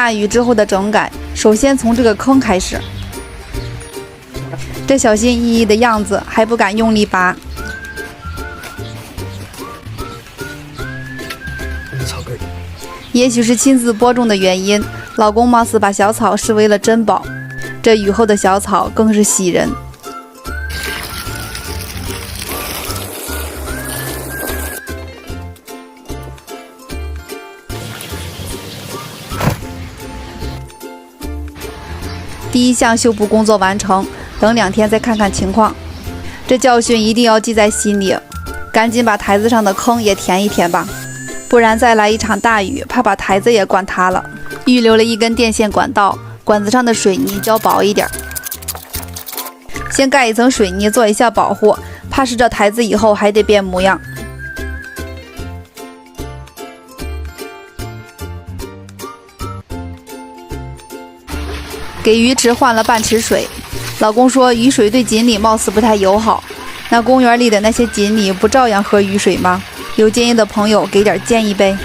大雨之后的整改，首先从这个坑开始。这小心翼翼的样子，还不敢用力拔。也许是亲自播种的原因，老公貌似把小草视为了珍宝。这雨后的小草更是喜人。第一项修补工作完成，等2天再看看情况。这教训一定要记在心里，赶紧把台子上的坑也填一填吧，不然再来一场大雨，怕把台子也灌塌了。预留了一根电线管道，管子上的水泥浇薄一点，先盖一层水泥做一下保护，怕是这台子以后还得变模样。给鱼池换了半池水，老公说雨水对锦鲤貌似不太友好，那公园里的那些锦鲤不照样喝雨水吗？有建议的朋友给点建议呗。